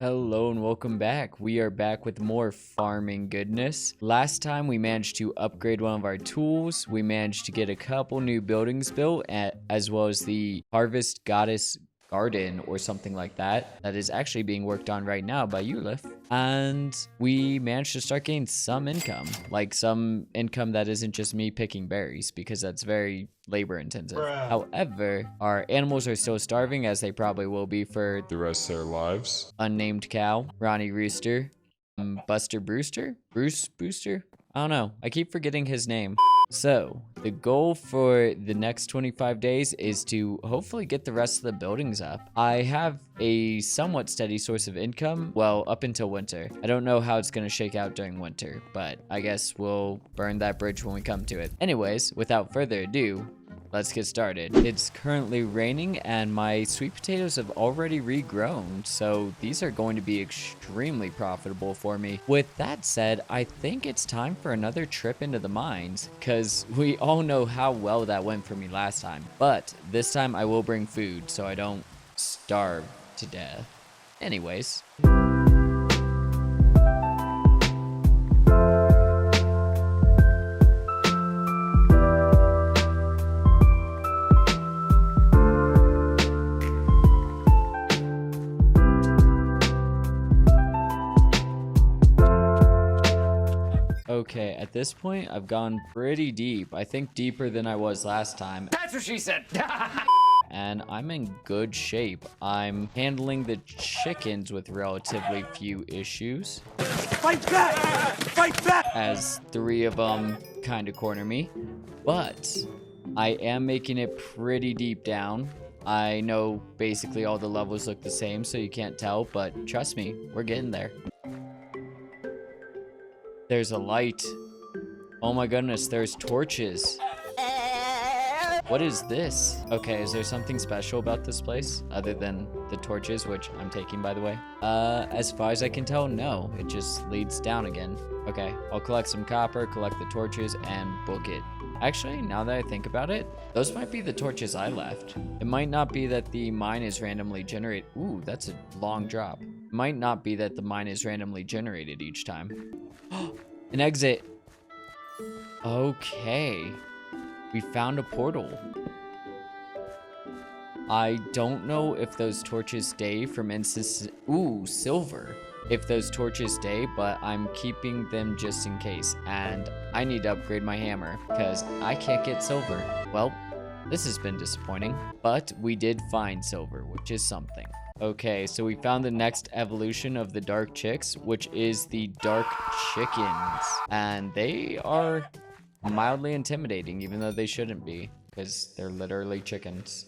Hello and welcome back. We are back with more farming goodness. Last time we managed to upgrade one of our tools. We managed to get a couple new buildings built, as well as the Harvest Goddess Garden or something like that. That is actually being worked on right now by Ulif. And we managed to start getting some income, like some income that isn't just me picking berries, because that's very labor intensive. However, our animals are still starving, as they probably will be for the rest of their lives. Unnamed Cow, Ronnie Rooster, Buster Brewster, Bruce Booster. I don't know. I keep forgetting his name. So the goal for the next 25 days is to hopefully get the rest of the buildings up. I have a somewhat steady source of income, well, up until winter. I don't know how it's going to shake out during winter, but I guess we'll burn that bridge when we come to it. Anyways, without further ado, let's get started. It's currently raining and my sweet potatoes have already regrown, so these are going to be extremely profitable for me. With that said, I think it's time for another trip into the mines, because we all know how well that went for me last time. But this time I will bring food so I don't starve to death. Anyways. Okay, at this point, I've gone pretty deep. I think deeper than I was last time. That's what she said. And I'm in good shape. I'm handling the chickens with relatively few issues. Fight back! Fight back! As 3 of them kind of corner me. But I am making it pretty deep down. I know basically all the levels look the same, so you can't tell, but trust me, we're getting there. There's a light. Oh my goodness, there's torches. What is this? Okay, is there something special about this place other than the torches, which I'm taking, by the way? As far as I can tell, no. It just leads down again. Okay, I'll collect some copper, collect the torches, and book it. Actually, now that I think about it, those might be the torches I left. It might not be that the mine is randomly generated. Ooh, that's a long drop. It might not be that the mine is randomly generated each time. An exit. Okay. We found a portal. I don't know if those torches stay from instance. Ooh, silver. If those torches stay, but I'm keeping them just in case. And I need to upgrade my hammer because I can't get silver. Well, this has been disappointing, but we did find silver, which is something. Okay, so we found the next evolution of the dark chicks, which is the dark chickens. And they are mildly intimidating, even though they shouldn't be, because they're literally chickens.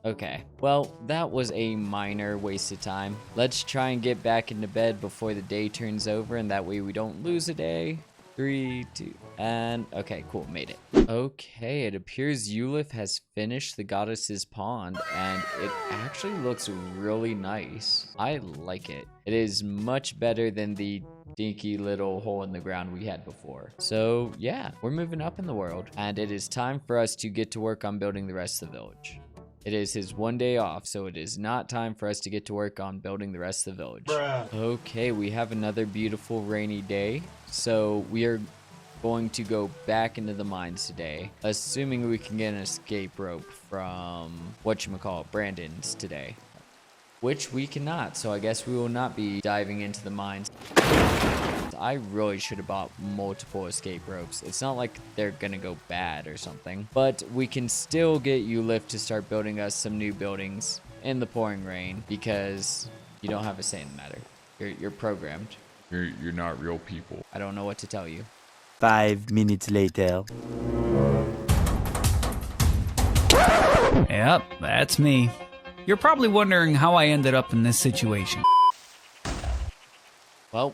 Okay, well, that was a minor waste of time. Let's try and get back into bed before the day turns over, and that way we don't lose a day. 3, 2, and okay, cool, made it. Okay, it appears Ulif has finished the goddess's pond, and it actually looks really nice. I like it. It is much better than the dinky little hole in the ground we had before. So yeah, we're moving up in the world, and it is time for us to get to work on building the rest of the village. It is his one day off, so it is not time for us to get to work on building the rest of the village. Okay, we have another beautiful rainy day, so we are going to go back into the mines today, assuming we can get an escape rope from whatchamacallit, Brandon's today, which we cannot, so I guess we will not be diving into the mines. I really should have bought multiple escape ropes. It's not like they're gonna go bad or something, but we can still get Ulif to start building us some new buildings in the pouring rain, because you don't have a say in the matter. You're programmed. You're not real people. I don't know what to tell you. 5 minutes later. Yep, that's me. You're probably wondering how I ended up in this situation. Well,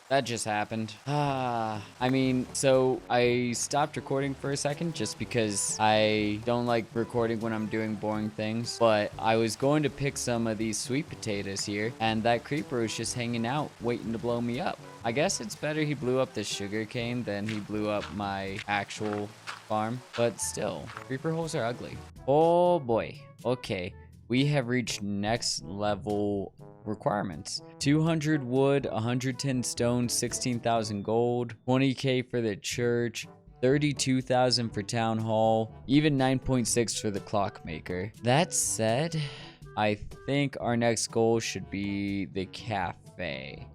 that just happened. I mean, so I stopped recording for a second just because I don't like recording when I'm doing boring things. But I was going to pick some of these sweet potatoes here, and that creeper was just hanging out, waiting to blow me up. I guess it's better he blew up the sugar cane than he blew up my actual farm. But still, creeper holes are ugly. Oh boy. Okay. we have reached next level requirements. 200 wood, 110 stone, 16,000 gold, 20k for the church, 32,000 for town hall, even 9.6 for the clockmaker. That said, I think our next goal should be the cafe,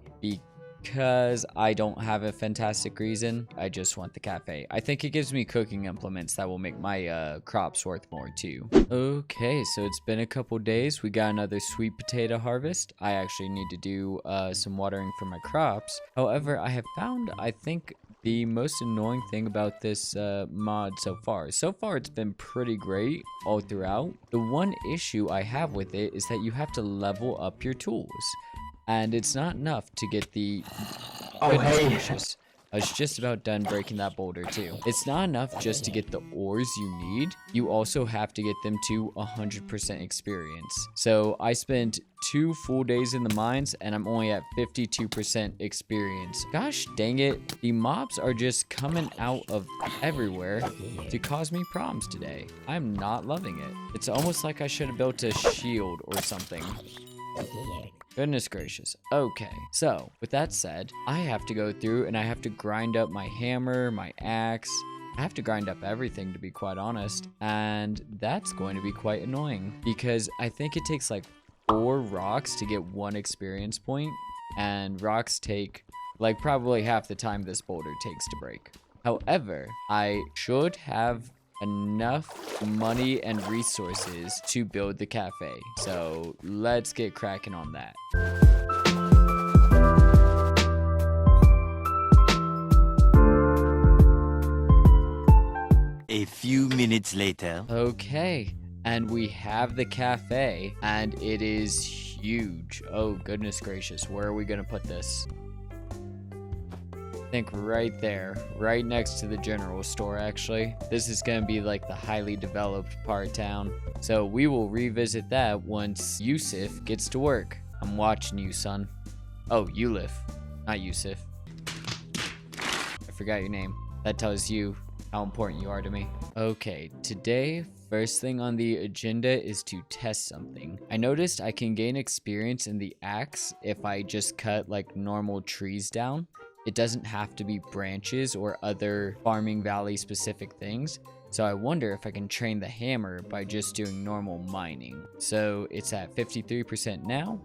because I don't have a fantastic reason. I just want the cafe. I think it gives me cooking implements that will make my crops worth more too. Okay, so it's been a couple days. We got another sweet potato harvest. I actually need to do some watering for my crops. However, I have found, I think, the most annoying thing about this mod so far. So far, it's been pretty great all throughout. The one issue I have with it is that you have to level up your tools. And it's not enough to get the... Goodness gracious. I was just about done breaking that boulder too. It's not enough just to get the ores you need. You also have to get them to 100% experience. So I spent 2 full days in the mines and I'm only at 52% experience. Gosh dang it. The mobs are just coming out of everywhere to cause me problems today. I'm not loving it. It's almost like I should have built a shield or something. Goodness gracious. Okay, so with that said, I have to go through and I have to grind up my hammer, my axe. I have to grind up everything, to be quite honest, and that's going to be quite annoying because I think it takes like 4 rocks to get 1 experience point, and rocks take like probably half the time this boulder takes to break. However, I should have enough money and resources to build the cafe, so let's get cracking on that. A few minutes later. Okay, and we have the cafe, and it is huge. Oh goodness gracious, where are we gonna put this? I think right there, right next to the general store actually. This is gonna be like the highly developed part of town. So we will revisit that once Yusuf gets to work. I'm watching you, son. Oh, Yulif, not Yusuf. I forgot your name. That tells you how important you are to me. Okay, today, first thing on the agenda is to test something. I noticed I can gain experience in the axe if I just cut like normal trees down. It doesn't have to be branches or other Farming Valley specific things. So I wonder if I can train the hammer by just doing normal mining. So it's at 53% now.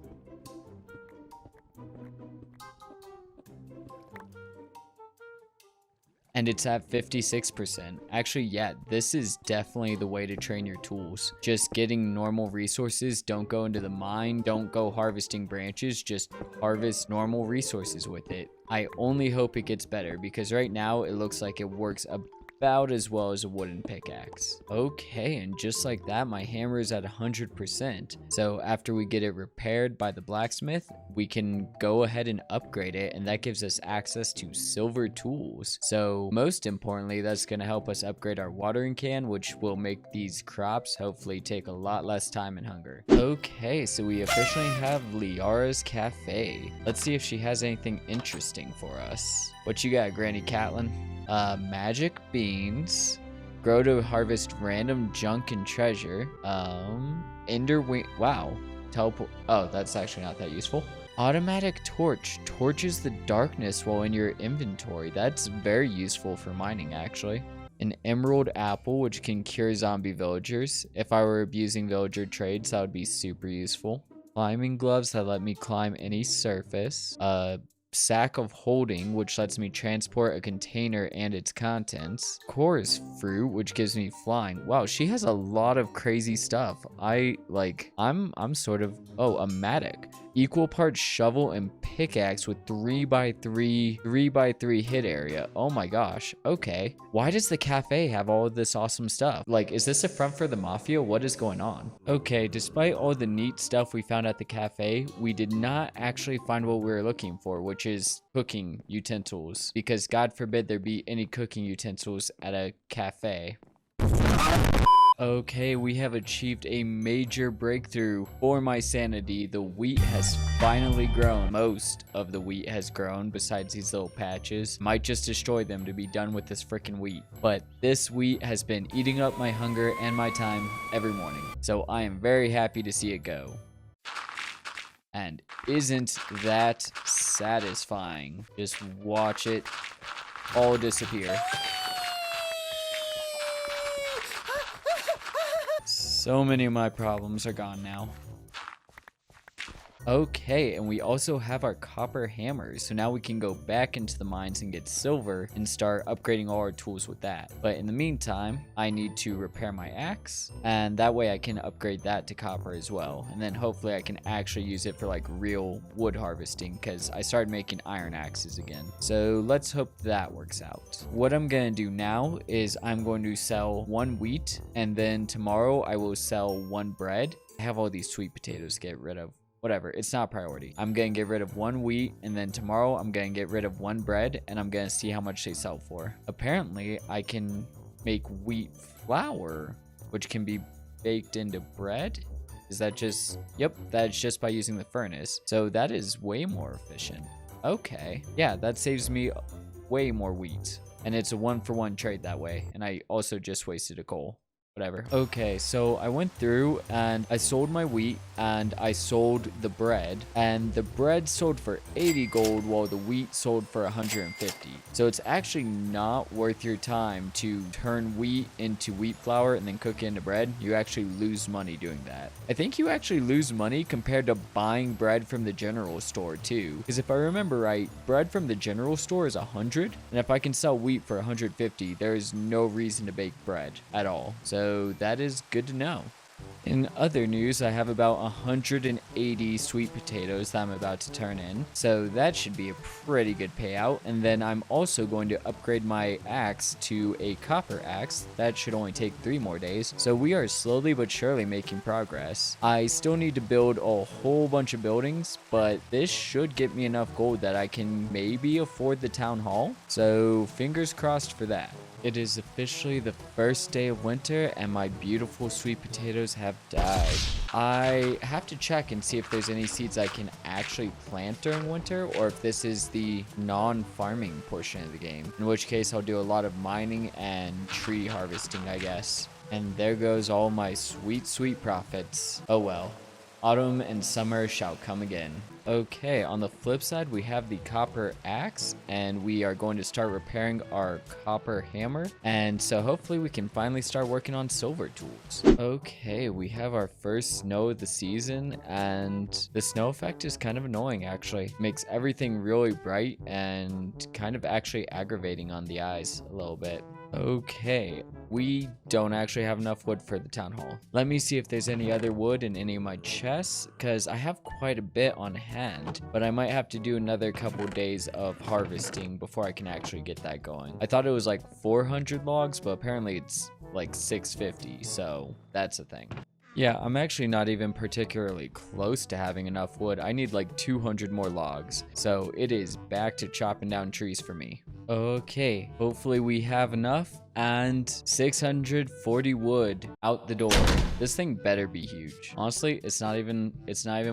And it's at 56%. Actually, yeah, this is definitely the way to train your tools. Just getting normal resources. Don't go into the mine. Don't go harvesting branches. Just harvest normal resources with it. I only hope it gets better because right now it looks like it works about as well as a wooden pickaxe. Okay, and just like that, my hammer is at 100%. So after we get it repaired by the blacksmith, we can go ahead and upgrade it, and that gives us access to silver tools. So most importantly, that's going to help us upgrade our watering can, which will make these crops hopefully take a lot less time and hunger. Okay, so we officially have Liara's Cafe. Let's see if she has anything interesting for us. What you got, Granny Catlin? Magic beans. Grow to harvest random junk and treasure. Ender wing. Wow. Teleport. Oh, that's actually not that useful. Automatic torch. Torches the darkness while in your inventory. That's very useful for mining, actually. An emerald apple, which can cure zombie villagers. If I were abusing villager trades, that would be super useful. Climbing gloves that let me climb any surface. Sack of holding, which lets me transport a container and its contents. Chorus fruit, which gives me flying. Wow, she has a lot of crazy stuff. I'm sort of, a mattock. Equal parts shovel and pickaxe with 3x3 hit area. Oh my gosh. Okay. Why does the cafe have all of this awesome stuff? Like, is this a front for the mafia? What is going on? Okay, despite all the neat stuff we found at the cafe, we did not actually find what we were looking for, which is cooking utensils, because God forbid there be any cooking utensils at a cafe. Okay, we have achieved a major breakthrough for my sanity. The wheat has finally grown. Most of the wheat has grown besides these little patches. Might just destroy them to be done with this freaking wheat. But this wheat has been eating up my hunger and my time every morning. So I am very happy to see it go. And isn't that satisfying? Just watch it all disappear. So many of my problems are gone now. Okay, and we also have our copper hammers, so now we can go back into the mines and get silver and start upgrading all our tools with that. But in the meantime, I need to repair my axe, and that way I can upgrade that to copper as well. And then hopefully I can actually use it for like real wood harvesting, because I started making iron axes again. So let's hope that works out. What I'm gonna do now is I'm going to sell 1 wheat, and then tomorrow I will sell 1 bread. I have all these sweet potatoes to get rid of. Whatever, it's not a priority. I'm gonna get rid of 1 wheat, and then tomorrow I'm gonna get rid of 1 bread, and I'm gonna see how much they sell for. Apparently, I can make wheat flour, which can be baked into bread. Is that just... Yep, that's just by using the furnace. So that is way more efficient. Okay. Yeah, that saves me way more wheat. And it's a 1-for-1 trade that way. And I also just wasted a coal. Whatever. Okay, so I went through and I sold my wheat and I sold the bread, and the bread sold for 80 gold while the wheat sold for 150. So it's actually not worth your time to turn wheat into wheat flour and then cook it into bread. You actually lose money doing that. I think you actually lose money compared to buying bread from the general store too. Because if I remember right, bread from the general store is 100, and if I can sell wheat for 150, there is no reason to bake bread at all. So that is good to know. In other news, I have about 180 sweet potatoes that I'm about to turn in, so that should be a pretty good payout. And then I'm also going to upgrade my axe to a copper axe. That should only take 3 more days, so we are slowly but surely making progress. I still need to build a whole bunch of buildings, but this should get me enough gold that I can maybe afford the town hall, so fingers crossed for that. It is officially the first day of winter, and my beautiful sweet potatoes have died. I have to check and see if there's any seeds I can actually plant during winter, or if this is the non-farming portion of the game, in which case I'll do a lot of mining and tree harvesting, I guess. And there goes all my sweet, sweet profits. Oh well. Autumn and summer shall come again. Okay, on the flip side, we have the copper axe, and we are going to start repairing our copper hammer. And so hopefully we can finally start working on silver tools. Okay, we have our first snow of the season, and the snow effect is kind of annoying actually. Makes everything really bright and kind of actually aggravating on the eyes a little bit. Okay, we don't actually have enough wood for the town hall. Let me see if there's any other wood in any of my chests, because I have quite a bit on hand, but I might have to do another couple days of harvesting before I can actually get that going. I thought it was like 400 logs, but apparently it's like 650, so that's a thing. Yeah, I'm actually not even particularly close to having enough wood. I need like 200 more logs, so it is back to chopping down trees for me. Okay, hopefully we have enough, and 640 wood out the door. This thing better be huge. Honestly, it's not even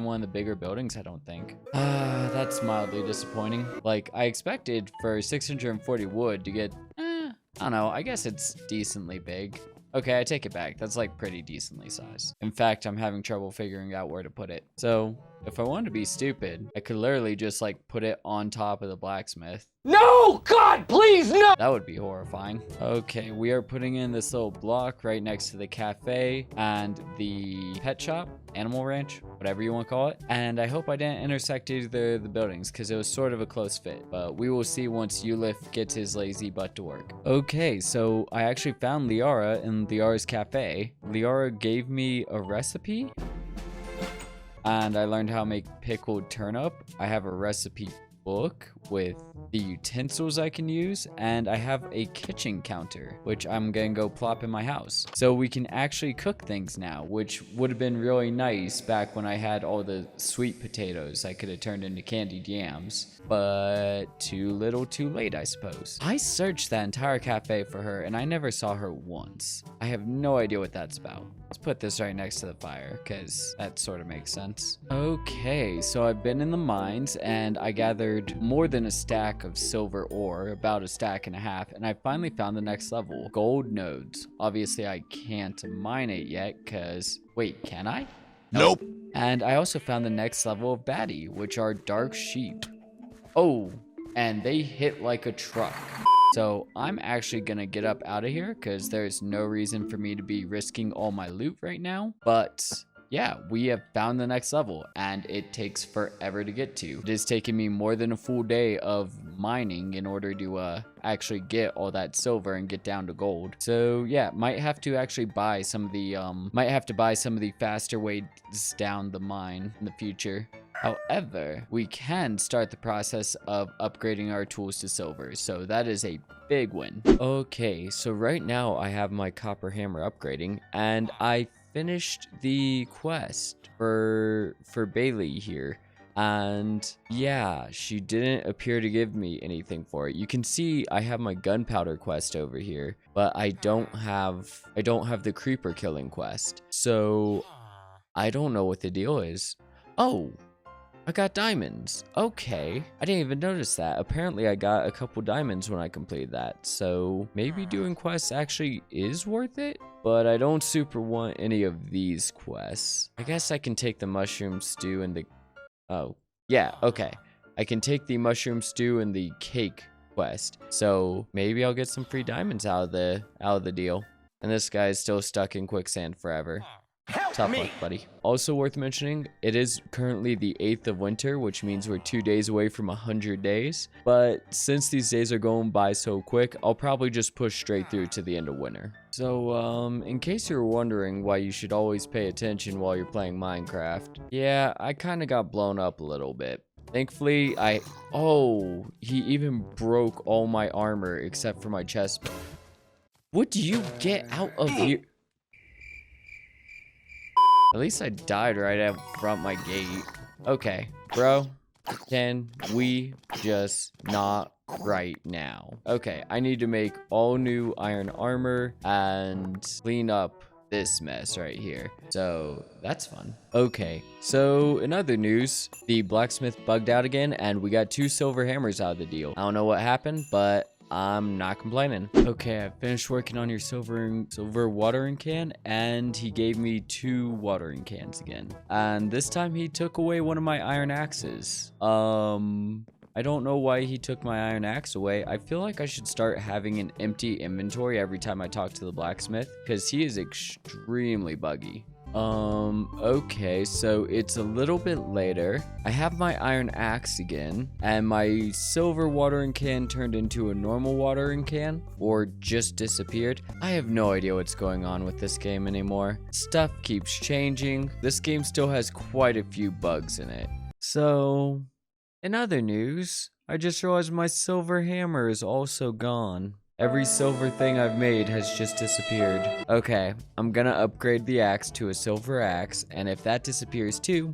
one of the bigger buildings, I don't think. That's mildly disappointing. Like, I expected for 640 wood to get, I don't know, I guess it's decently big. Okay, I take it back. That's like pretty decently sized. In fact, I'm having trouble figuring out where to put it. So if I wanted to be stupid, I could literally just like put it on top of the blacksmith. No, God, please, no! That would be horrifying. Okay, we are putting in this little block right next to the cafe and the pet shop, animal ranch, whatever you want to call it. And I hope I didn't intersect either of the buildings because it was sort of a close fit, but we will see once Ulif gets his lazy butt to work. Okay, so I actually found Liara in Liara's cafe. Liara gave me a recipe, and I learned how to make pickled turnip. I have a recipe book with the utensils I can use, and I have a kitchen counter, which I'm gonna go plop in my house. So we can actually cook things now, which would have been really nice back when I had all the sweet potatoes I could have turned into candied yams. But too little too late, I suppose. I searched that entire cafe for her, and I never saw her once. I have no idea what that's about. Let's put this right next to the fire, because that sort of makes sense. Okay, so I've been in the mines, and I gathered more than a stack of silver ore, about a stack and a half, and I finally found the next level, gold nodes. Obviously, I can't mine it yet, because... Wait, can I? Nope. And I also found the next level of baddie, which are dark sheep. Oh, and they hit like a truck. So I'm actually gonna get up out of here because there's no reason for me to be risking all my loot right now. But yeah, we have found the next level, and it takes forever to get to. It is taking me more than a full day of mining in order to actually get all that silver and get down to gold. So yeah, might have to actually buy some of the faster ways down the mine in the future. However, we can start the process of upgrading our tools to silver, so that is a big win. Okay, so right now I have my copper hammer upgrading, and I finished the quest for Bailey here. And yeah, she didn't appear to give me anything for it. You can see I have my gunpowder quest over here, but I don't have the creeper killing quest. So I don't know what the deal is. Oh, I got diamonds. Okay, I didn't even notice that. Apparently I got a couple diamonds when I completed that. So maybe doing quests actually is worth it, but I don't super want any of these quests. I guess I can take the mushroom stew and the... Oh, yeah, okay. I can take the mushroom stew and the cake quest. So maybe I'll get some free diamonds out of the deal. And this guy is still stuck in quicksand forever. Tough luck, buddy. Also worth mentioning, it is currently the 8th of winter, which means we're 2 days away from 100 days. But since these days are going by so quick, I'll probably just push straight through to the end of winter. So, in case you're wondering why you should always pay attention while you're playing Minecraft, yeah, I kind of got blown up a little bit. Thankfully, oh, he even broke all my armor except for my chest. What do you get out of here? At least I died right out front my gate. Okay, bro, can we just not right now? Okay, I need to make all new iron armor and clean up this mess right here. So that's fun. Okay, so in other news, the blacksmith bugged out again, and we got 2 silver hammers out of the deal. I don't know what happened, but I'm not complaining. Okay, I finished working on your silver watering can, and he gave me 2 watering cans again. And this time he took away one of my iron axes. I don't know why he took my iron axe away. I feel like I should start having an empty inventory every time I talk to the blacksmith, because he is extremely buggy. Okay, so it's a little bit later. I have my iron axe again, and my silver watering can turned into a normal watering can, or just disappeared. I have no idea what's going on with this game anymore. Stuff keeps changing. This game still has quite a few bugs in it. So, in other news, I just realized my silver hammer is also gone. Every silver thing I've made has just disappeared. Okay, I'm gonna upgrade the axe to a silver axe, and if that disappears too,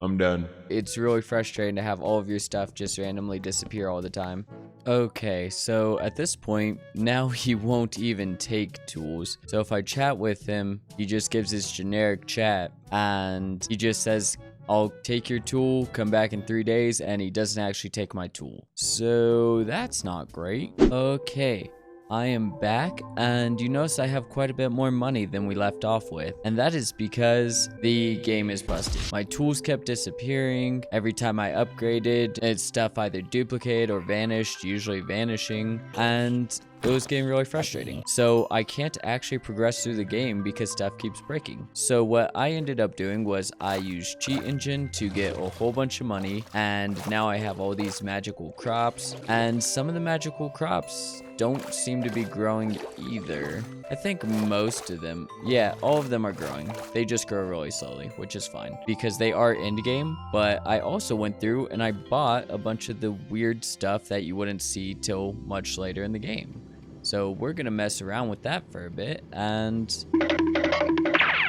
I'm done. it's really frustrating to have all of your stuff just randomly disappear all the time. Okay, so at this point, now he won't even take tools. So if I chat with him, he just gives his generic chat, and he just says, I'll take your tool, come back in 3 days, and he doesn't actually take my tool. So that's not great. Okay. I am back, and you notice I have quite a bit more money than we left off with, and that is because the game is busted. My tools kept disappearing. Every time I upgraded, its stuff either duplicated or vanished, usually vanishing, and it was getting really frustrating. So I can't actually progress through the game because stuff keeps breaking. So what I ended up doing was I used Cheat Engine to get a whole bunch of money, and now I have all these magical crops, and some of the magical crops don't seem to be growing either. I think most of them, yeah, all of them are growing. They just grow really slowly, which is fine because they are in game. But I also went through and I bought a bunch of the weird stuff that you wouldn't see till much later in the game. So we're gonna mess around with that for a bit, and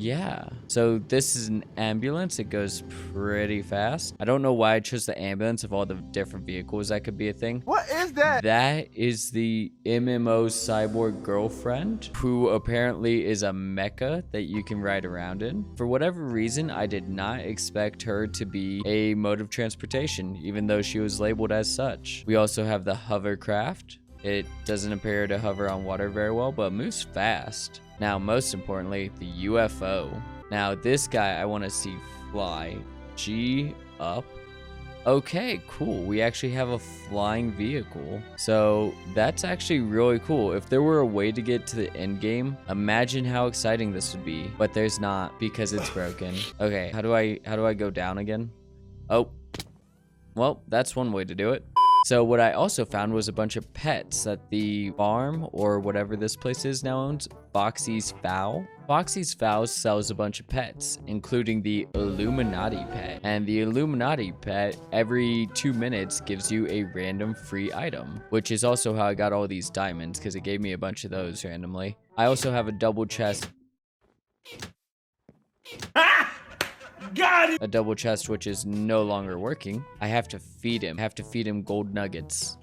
yeah. So this is an ambulance. It goes pretty fast. I don't know why I chose the ambulance of all the different vehicles that could be a thing. What is that? That is the MMO cyborg girlfriend, who apparently is a mecha that you can ride around in. For whatever reason, I did not expect her to be a mode of transportation, even though she was labeled as such. We also have the Hovercraft. It doesn't appear to hover on water very well, but moves fast. Now, most importantly, the UFO. Now, this guy I want to see fly. G up. Okay, cool. We actually have a flying vehicle. So that's actually really cool. If there were a way to get to the end game, imagine how exciting this would be. But there's not because it's broken. Okay, how do I go down again? Oh, well, that's one way to do it. So what I also found was a bunch of pets that the farm, or whatever this place is now, owns, Foxy's Fowl. Foxy's Fowl sells a bunch of pets, including the Illuminati pet. And the Illuminati pet, every 2 minutes, gives you a random free item, which is also how I got all these diamonds, because it gave me a bunch of those randomly. I also have a double chest. Got it! A double chest which is no longer working. I have to feed him. I have to feed him gold nuggets.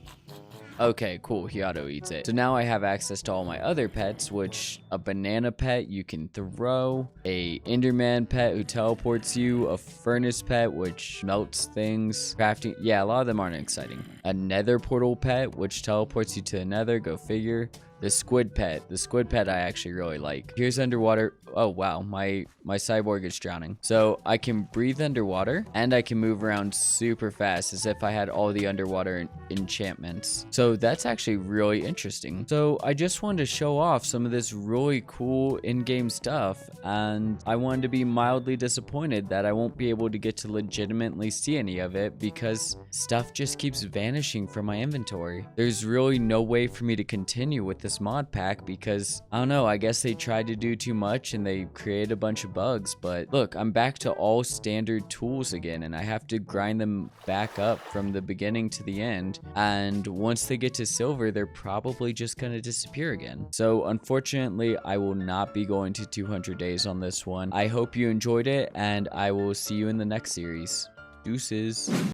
Okay, cool. He auto eats it. So now I have access to all my other pets, which a banana pet you can throw, a Enderman pet who teleports you, a furnace pet which melts things, crafting. Yeah, a lot of them aren't exciting. A nether portal pet which teleports you to the nether. Go figure. The squid pet. The squid pet I actually really like. Here's underwater. Oh, wow. My cyborg is drowning. So I can breathe underwater and I can move around super fast as if I had all the underwater enchantments. So that's actually really interesting. So I just wanted to show off some of this really cool in-game stuff, and I wanted to be mildly disappointed that I won't be able to get to legitimately see any of it because stuff just keeps vanishing from my inventory. There's really no way for me to continue with this mod pack because, I don't know, I guess they tried to do too much and they created a bunch of bugs. But look, I'm back to all standard tools again, and I have to grind them back up from the beginning to the end, and once they get to silver, they're probably just gonna disappear again. So unfortunately, I will not be going to 200 days on this one. I hope you enjoyed it, and I will see you in the next series. Deuces.